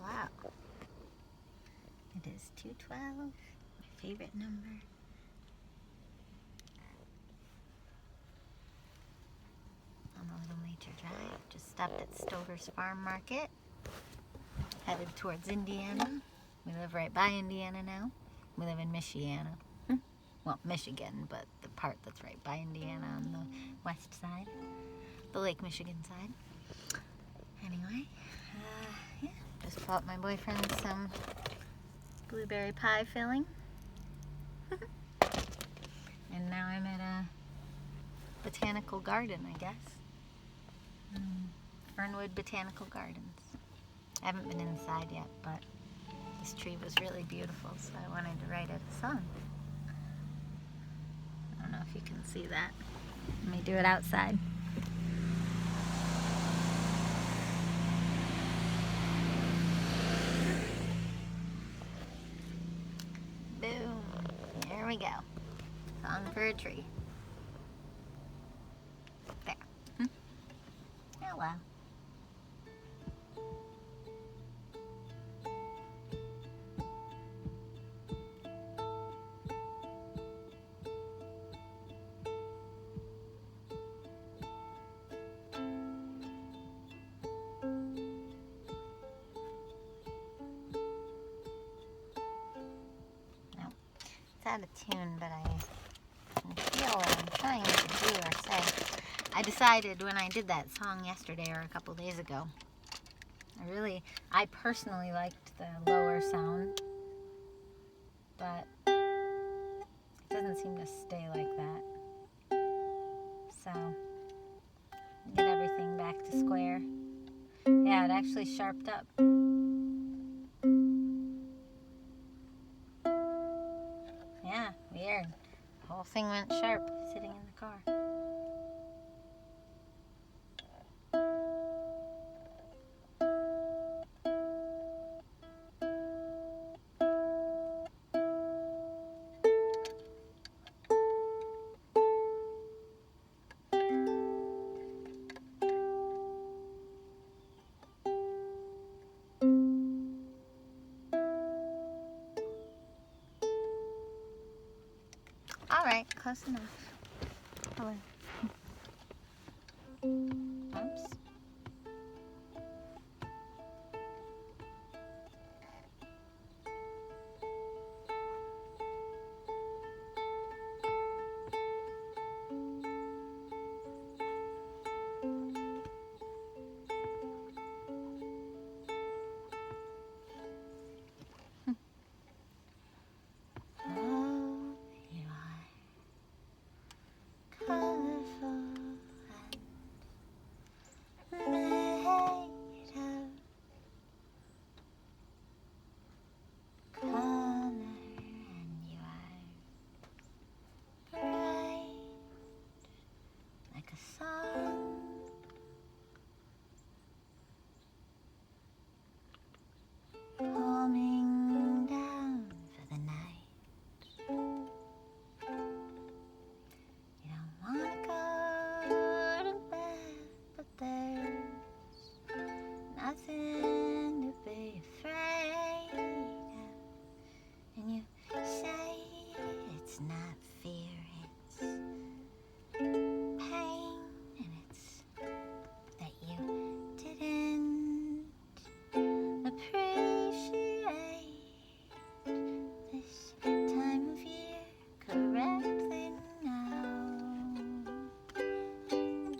out. It is 2:12, my favorite number. On a little nature drive. Just stopped at Stover's Farm Market. Headed towards Indiana. We live right by Indiana now. We live in Michiana. Well, Michigan, but the part that's right by Indiana on the west side. The Lake Michigan side. Anyway, yeah, just bought my boyfriend some blueberry pie filling. And now I'm at a botanical garden, I guess. Fernwood Botanical Gardens. I haven't been inside yet, but this tree was really beautiful, so I wanted to write it a song. I don't know if you can see that. Let me do it outside. Boom. There we go. Song for a tree. There. Hello. It's out of tune, but I can feel what I'm trying to do or say. I decided when I did that song yesterday or a couple days ago, I personally liked the lower sound, but it doesn't seem to stay like that. So, get everything back to square. Yeah, it actually sharped up. Yeah, weird. The whole thing went sharp sitting in the car. Alright, close enough. Hello. Oops. Calming down for the night. You don't want to go to bed, but there's nothing to be afraid of. And you say it's not fear, it's pain, and it's that you didn't appreciate this time of year correctly now.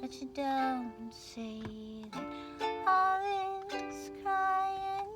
But you don't see that all is crying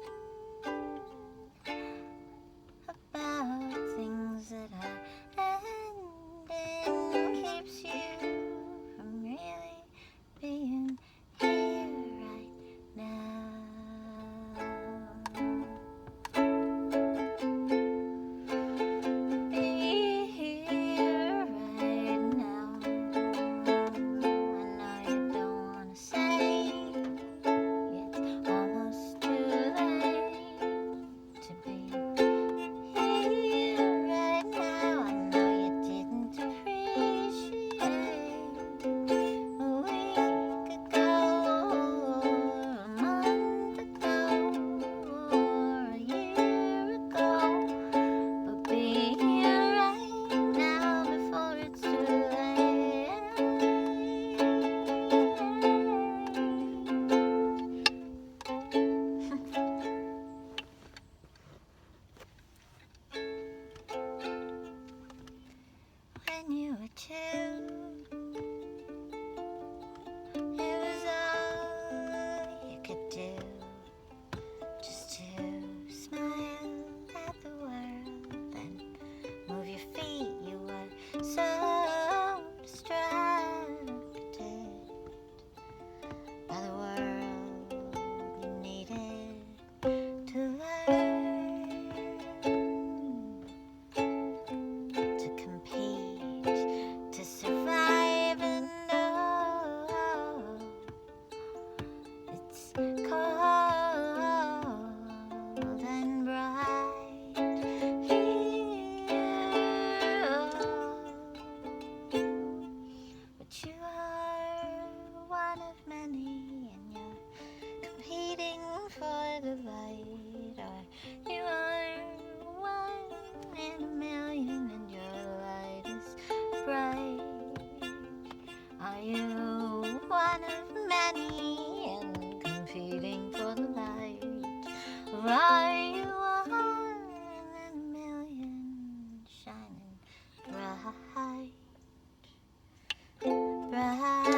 are you one in a million, shining bright, bright.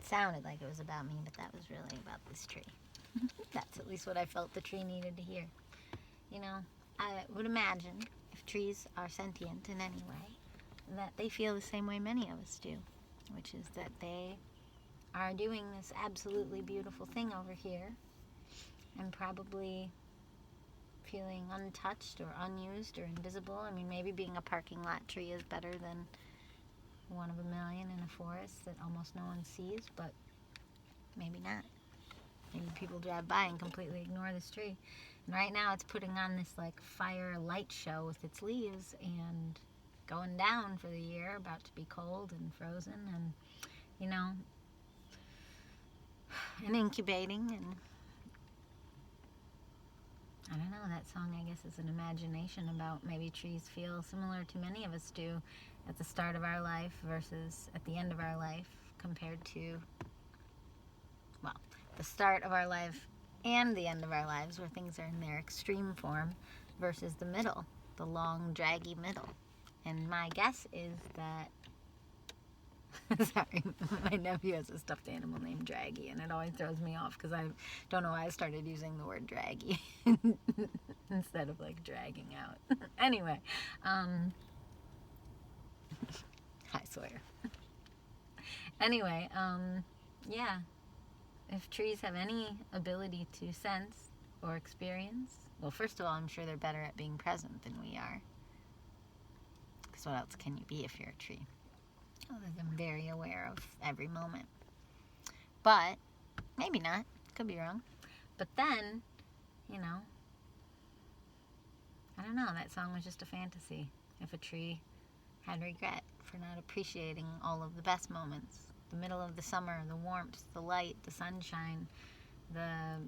Sounded like it was about me, but that was really about this tree. That's at least what I felt the tree needed to hear. You know, I would imagine if trees are sentient in any way, that they feel the same way many of us do, which is that they are doing this absolutely beautiful thing over here and probably feeling untouched or unused or invisible. I mean, maybe being a parking lot tree is better than one of a million in a forest that almost no one sees, but maybe not. Maybe people drive by and completely ignore this tree. And right now it's putting on this like fire light show with its leaves and going down for the year, about to be cold and frozen and, you know, and incubating. And I don't know, that song I guess is an imagination about maybe trees feel similar to many of us do at the start of our life versus at the end of our life, compared to, well, the start of our life and the end of our lives where things are in their extreme form versus the middle, the long, draggy middle. And my guess is that, sorry, my nephew has a stuffed animal named Draggy, and it always throws me off because I don't know why I started using the word draggy instead of like dragging out. Anyway, I swear. Anyway, yeah. If trees have any ability to sense or experience, well, first of all, I'm sure they're better at being present than we are. Because what else can you be if you're a tree? Other than very aware of every moment. But, maybe not. Could be wrong. But then, you know, I don't know, that song was just a fantasy. If a tree had regret for not appreciating all of the best moments. The middle of the summer, the warmth, the light, the sunshine, the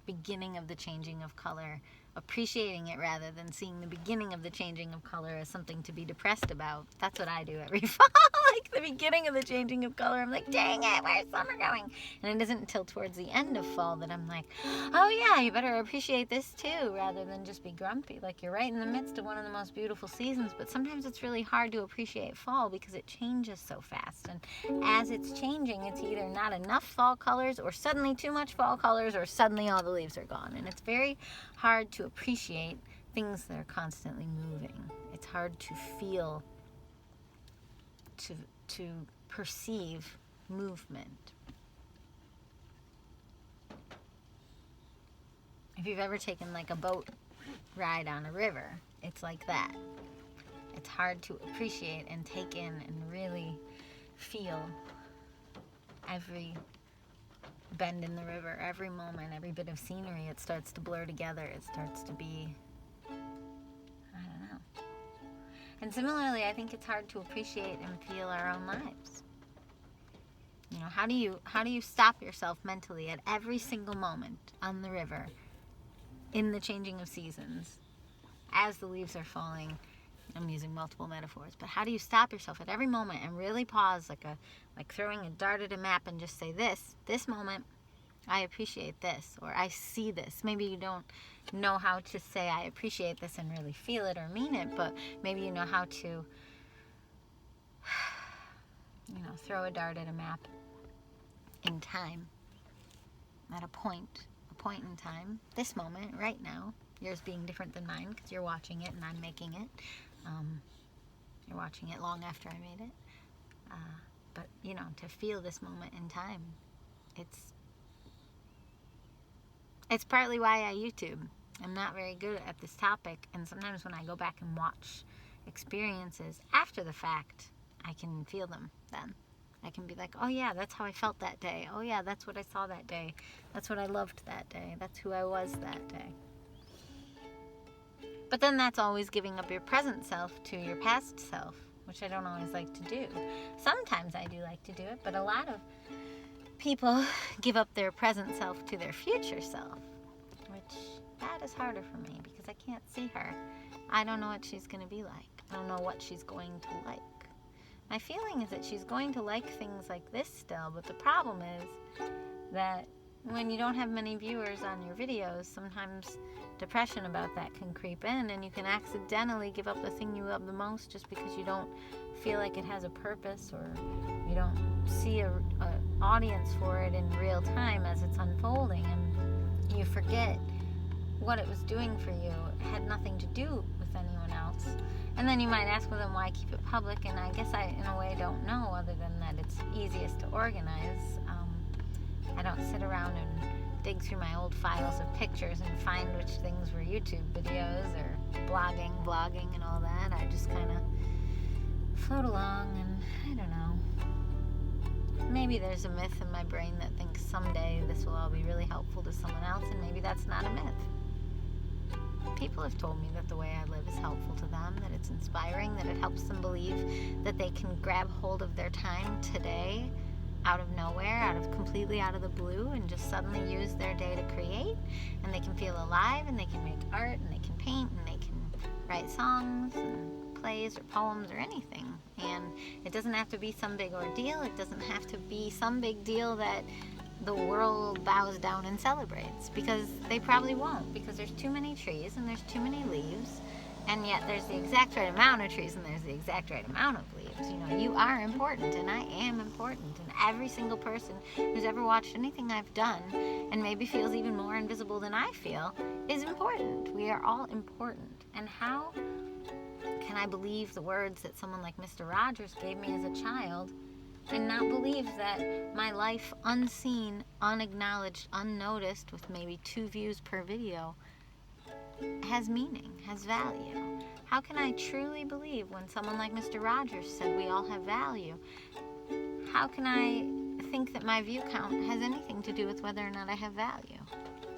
beginning of the changing of color, appreciating it rather than seeing the beginning of the changing of color as something to be depressed about. That's what I do every fall. Like the beginning of the changing of color, I'm like, dang it, where's summer going? And it isn't until towards the end of fall that I'm like, oh yeah, you better appreciate this too, rather than just be grumpy. Like, you're right in the midst of one of the most beautiful seasons, but sometimes it's really hard to appreciate fall because it changes so fast. And as it's changing, it's either not enough fall colors or suddenly too much fall colors or suddenly all the leaves are gone. And it's very hard to appreciate things that are constantly moving. It's hard to feel, to perceive movement. If you've ever taken like a boat ride on a river, it's like that. It's hard to appreciate and take in and really feel every bend in the river, every moment, every bit of scenery. It starts to blur together. It starts to be, I don't know. And similarly, I think it's hard to appreciate and feel our own lives. You know, how do you stop yourself mentally at every single moment on the river, in the changing of seasons, as the leaves are falling? I'm using multiple metaphors, but how do you stop yourself at every moment and really pause, like throwing a dart at a map and just say, this moment, I appreciate this, or I see this. Maybe you don't know how to say I appreciate this and really feel it or mean it, but maybe you know how to, you know, throw a dart at a map in time, at a point in time, this moment, right now, yours being different than mine because you're watching it and I'm making it. You're watching it long after I made it. But, you know, to feel this moment in time, it's partly why I YouTube. I'm not very good at this topic, and sometimes when I go back and watch experiences after the fact, I can feel them then. I can be like, oh yeah, that's how I felt that day. Oh yeah, that's what I saw that day. That's what I loved that day. That's who I was that day. But then that's always giving up your present self to your past self, which I don't always like to do. Sometimes I do like to do it, but a lot of people give up their present self to their future self, which that is harder for me because I can't see her. I don't know what she's going to be like. I don't know what she's going to like. My feeling is that she's going to like things like this still, but the problem is that when you don't have many viewers on your videos, sometimes depression about that can creep in, and you can accidentally give up the thing you love the most just because you don't feel like it has a purpose, or you don't see a audience for it in real time as it's unfolding, and you forget what it was doing for you. It had nothing to do with anyone else. And then you might ask, well, then why keep it public? And I guess I, in a way, don't know, other than that it's easiest to organize. I don't sit around and dig through my old files of pictures and find which things were YouTube videos or blogging and all that. I just kind of float along, and I don't know. Maybe there's a myth in my brain that thinks someday this will all be really helpful to someone else, and maybe that's not a myth. People have told me that the way I live is helpful to them, that it's inspiring, that it helps them believe that they can grab hold of their time today out of nowhere, completely out of the blue, and just suddenly use their day to create, and they can feel alive, and they can make art, and they can paint, and they can write songs and plays or poems or anything. And it doesn't have to be some big ordeal. It doesn't have to be some big deal that the world bows down and celebrates, because they probably won't, because there's too many trees and there's too many leaves, and yet there's the exact right amount of trees and there's the exact right amount of leaves. You know, you are important, and I am important, and every single person who's ever watched anything I've done and maybe feels even more invisible than I feel is important. We are all important. And how can I believe the words that someone like Mr. Rogers gave me as a child and not believe that my life, unseen, unacknowledged, unnoticed, with maybe 2 views per video, has meaning, has value? How can I truly believe when someone like Mr. Rogers said we all have value? How can I think that my view count has anything to do with whether or not I have value?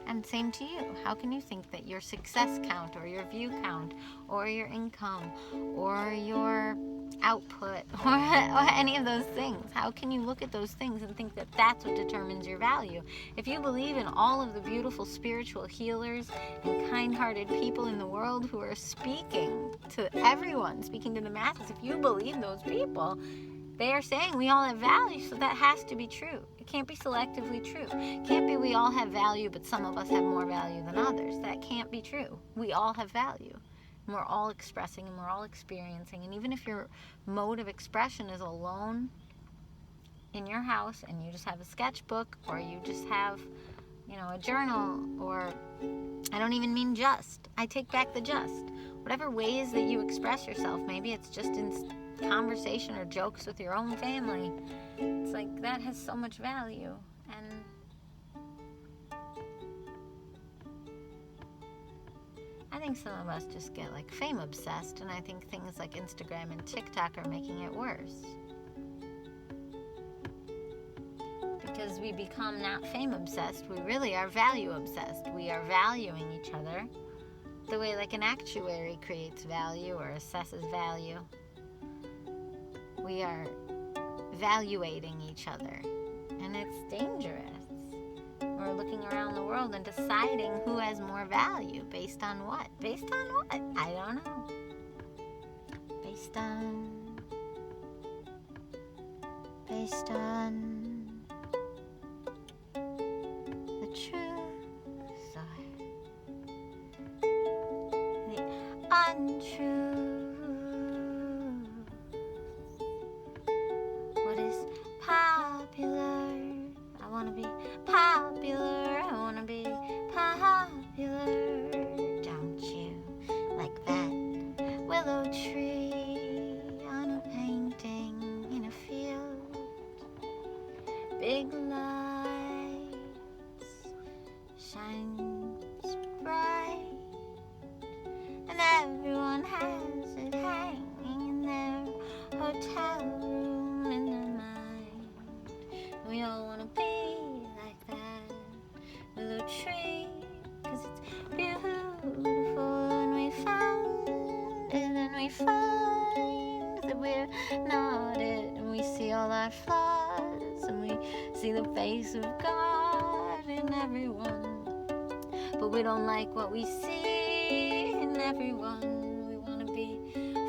And same to you. How can you think that your success count, or your view count, or your income, or your output, or any of those things, how can you look at those things and think that that's what determines your value? If you believe in all of the beautiful spiritual healers and kind-hearted people in the world who are speaking to everyone, speaking to the masses, if you believe those people, they are saying we all have value, so that has to be true. It can't be selectively true. It can't be we all have value, but some of us have more value than others. That can't be true. We all have value. And we're all expressing, and we're all experiencing. And even if your mode of expression is alone in your house, and you just have a sketchbook, or you just have, a journal, or I don't even mean just. I take back the just. Whatever ways that you express yourself, maybe it's just in conversation or jokes with your own family. It's like that has so much value. And I think some of us just get like fame obsessed, and I think things like Instagram and TikTok are making it worse. Because we become not fame obsessed, we really are value obsessed. We are valuing each other the way like an actuary creates value or assesses value. We are valuating each other, and it's dangerous. We're looking around the world and deciding who has more value. Based on what? Based on what? I don't know. Based on the truth or the untruth. What is popular? I want to be popular. I want to be popular. Don't you like that willow tree on a painting in a field? Big lights shines bright, and everyone has it hanging in their hotel room in their mind. We all want to be like that willow tree, 'cause it's beautiful and we find then we find that we're not it, and we see all our flaws, and we see the face of God in everyone, but we don't like what we see in everyone. We want to be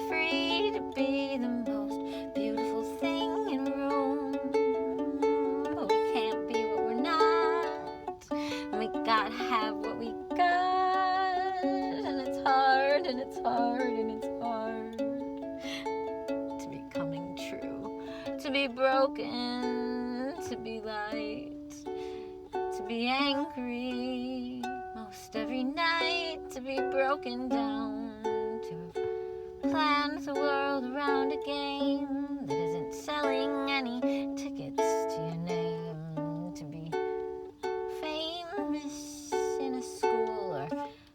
free to be the most beautiful thing in a room, but we can't be what we're not, and we gotta have what we got, and it's hard, and it's hard, and it's hard to be coming true, to be broken, to be light, to be angry most every night, to be broken down, to have planned the world around a game that isn't selling any tickets to your name, to be famous in a school or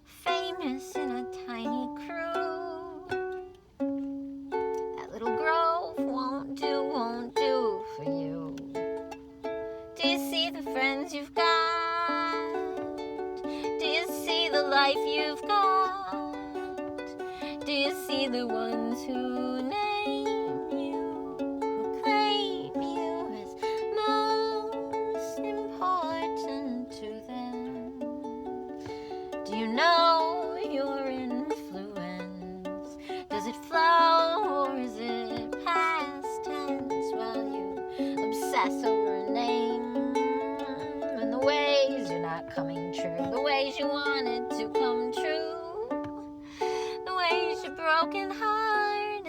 famous in a tiny crew. That little grove won't do for you. Do you see the friends you've got? Do you see the life you've got? Do you see the ones who name you, who claim you as most important to them? Do you know your influence? Does it flow or is it past tense while you obsess over a name? And the ways you're not coming true, the ways you wanted to come true, the ways you're broken hearted,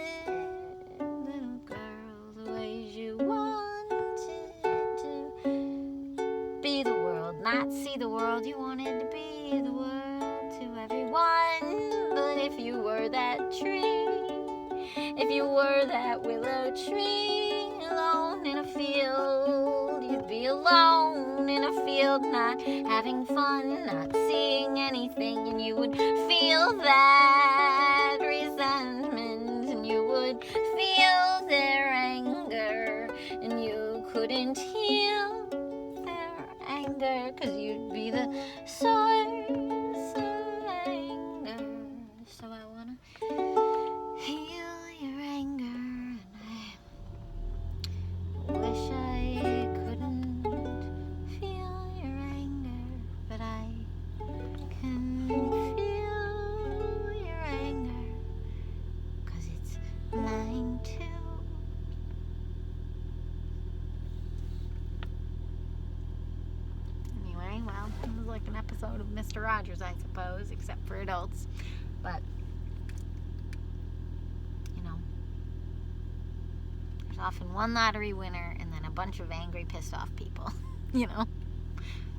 little girl, the ways you wanted to be the world, not see the world. You wanted to be the world to everyone. But if you were that tree, if you were that willow tree, alone in a field, you'd be alone in a field, not having fun, not seeing anything, and you would feel that resentment, and you would feel their anger, and you couldn't heal their anger, 'cause you'd be the source of anger. So I wanna heal your anger, and I wish I couldn't feel your anger, but I can feel your anger, 'cause it's mine too. Anyway, well, it was like an episode of Mr. Rogers, I suppose, except for adults. But, you know, there's often one lottery winner and then a bunch of angry, pissed off people, you know.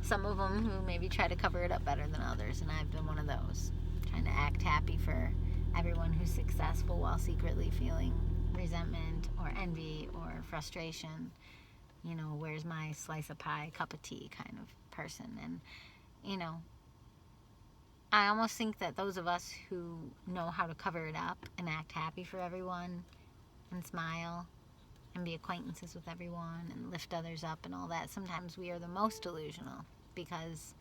Some of them who maybe try to cover it up better than others, and I've been one of those, trying to act happy for everyone who's successful while secretly feeling resentment or envy or frustration. You know, where's my slice of pie, cup of tea kind of person. And, you know, I almost think that those of us who know how to cover it up and act happy for everyone and smile and be acquaintances with everyone and lift others up and all that, sometimes we are the most delusional. Because,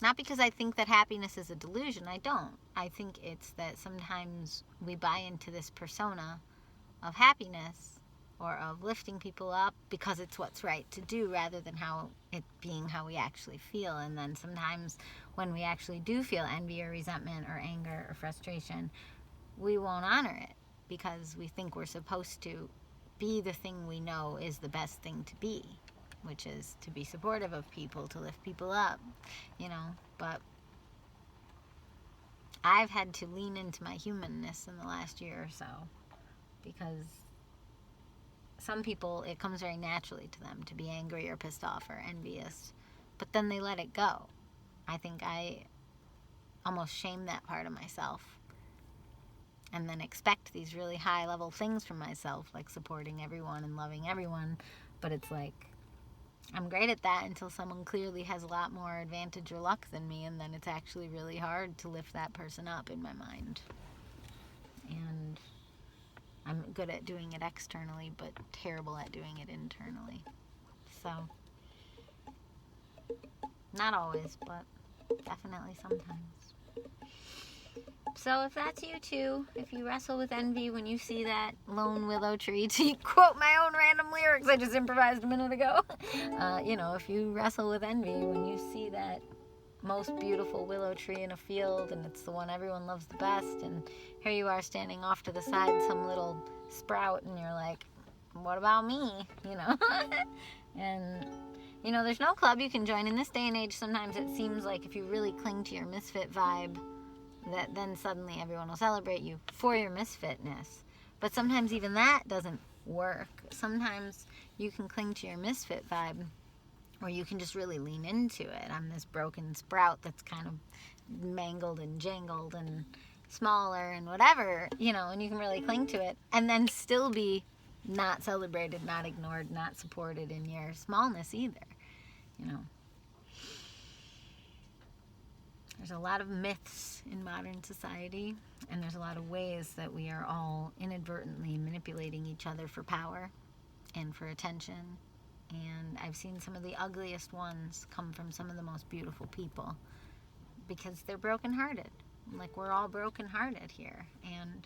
not because I think that happiness is a delusion, I don't. I think it's that sometimes we buy into this persona of happiness or of lifting people up because it's what's right to do, rather than how it being how we actually feel. And then sometimes when we actually do feel envy or resentment or anger or frustration, we won't honor it because we think we're supposed to be the thing we know is the best thing to be, which is to be supportive of people, to lift people up, you know. But I've had to lean into my humanness in the last year or so, because some people, it comes very naturally to them to be angry or pissed off or envious, but then they let it go. I think I almost shame that part of myself and then expect these really high level things from myself, like supporting everyone and loving everyone. But it's like, I'm great at that until someone clearly has a lot more advantage or luck than me, and then it's actually really hard to lift that person up in my mind. And I'm good at doing it externally, but terrible at doing it internally. So, not always, but definitely sometimes. So if that's you too, if you wrestle with envy when you see that lone willow tree, to quote my own random lyrics I just improvised a minute ago, if you wrestle with envy when you see that most beautiful willow tree in a field and it's the one everyone loves the best, and here you are standing off to the side, some little sprout, and you're like, what about me? And there's no club you can join in this day and age. Sometimes it seems like if you really cling to your misfit vibe, that then suddenly everyone will celebrate you for your misfitness. But sometimes even that doesn't work. Sometimes you can cling to your misfit vibe, or you can just really lean into it. I'm this broken sprout that's kind of mangled and jangled and smaller and whatever, and you can really cling to it and then still be not celebrated, not ignored, not supported in your smallness either. There's a lot of myths in modern society, and there's a lot of ways that we are all inadvertently manipulating each other for power and for attention. And I've seen some of the ugliest ones come from some of the most beautiful people, because they're brokenhearted. Like, we're all brokenhearted here, and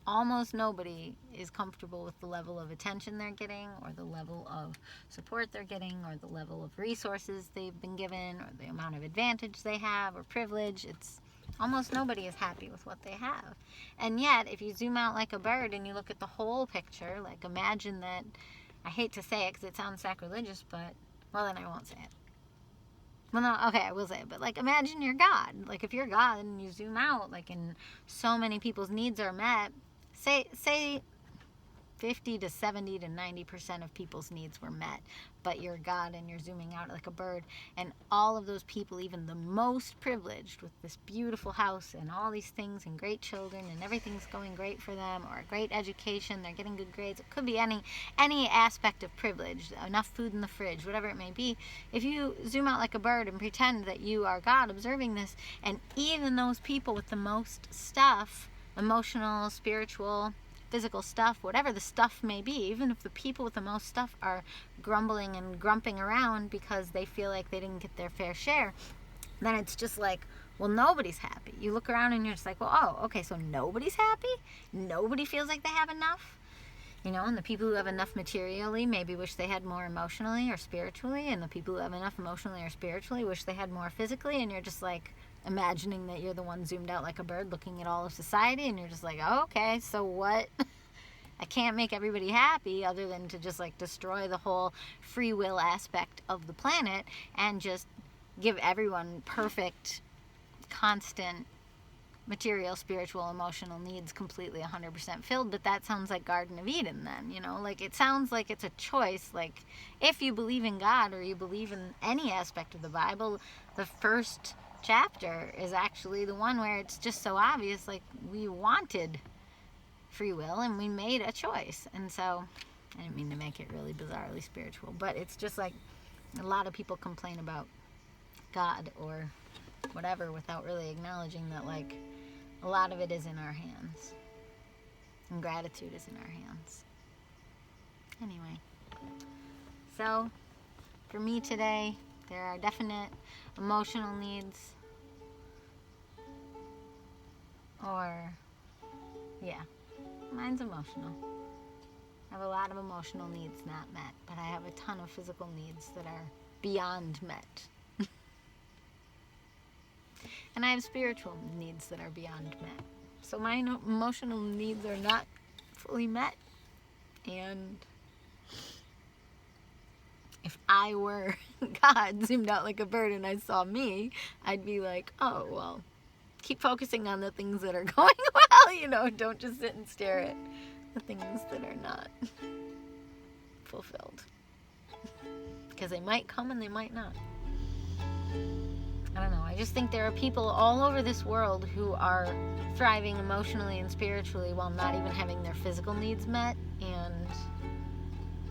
almost nobody is comfortable with the level of attention they're getting, or the level of support they're getting, or the level of resources they've been given, or the amount of advantage they have, or privilege. It's almost nobody is happy with what they have. And yet, if you zoom out like a bird and you look at the whole picture, like, imagine that, I hate to say it because it sounds sacrilegious, but, well, then I won't say it. Well, no, okay, I will say it, but, like, imagine you're God. Like, if you're God and you zoom out, like, and so many people's needs are met, say 50 to 70 to 90% of people's needs were met, but you're God and you're zooming out like a bird, and all of those people, even the most privileged, with this beautiful house and all these things and great children and everything's going great for them, or a great education, they're getting good grades, it could be any aspect of privilege, enough food in the fridge, whatever it may be. If you zoom out like a bird and pretend that you are God observing this, and even those people with the most stuff, emotional, spiritual, physical stuff, whatever the stuff may be, even if the people with the most stuff are grumbling and grumping around because they feel like they didn't get their fair share, then it's just like, well, nobody's happy. You look around and you're just like, well, oh, okay, so nobody's happy? Nobody feels like they have enough? And the people who have enough materially maybe wish they had more emotionally or spiritually, and the people who have enough emotionally or spiritually wish they had more physically, and you're just like imagining that you're the one zoomed out like a bird looking at all of society, and you're just like, oh, okay, so what? I can't make everybody happy other than to just like destroy the whole free will aspect of the planet and just give everyone perfect, constant material, spiritual, emotional needs completely 100% filled. But that sounds like Garden of Eden then, like it sounds like it's a choice. Like, if you believe in God or you believe in any aspect of the Bible, the first chapter is actually the one where it's just so obvious, like, we wanted free will and we made a choice. And so, I didn't mean to make it really bizarrely spiritual, but it's just like a lot of people complain about God or whatever without really acknowledging that, like, a lot of it is in our hands, and gratitude is in our hands. Anyway, so for me today, there are definite emotional needs, mine's emotional. I have a lot of emotional needs not met, but I have a ton of physical needs that are beyond met. And I have spiritual needs that are beyond met. So my emotional needs are not fully met. And if I were God zoomed out like a bird and I saw me, I'd be like, oh, well, keep focusing on the things that are going well, don't just sit and stare at the things that are not fulfilled. Because they might come and they might not. I don't know. I just think there are people all over this world who are thriving emotionally and spiritually while not even having their physical needs met. And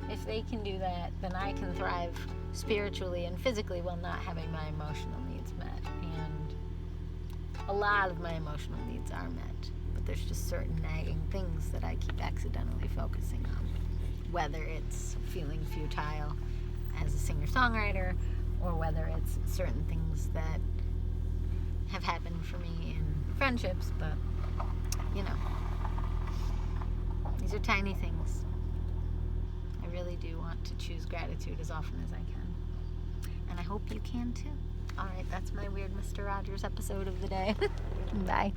if they can do that, then I can thrive spiritually and physically while not having my emotional needs met. And a lot of my emotional needs are met. But there's just certain nagging things that I keep accidentally focusing on. Whether it's feeling futile as a singer-songwriter, or whether it's certain things that have happened for me in friendships, but, you know, these are tiny things. I really do want to choose gratitude as often as I can. And I hope you can too. All right, that's my Weird Mr. Rogers episode of the day. Bye.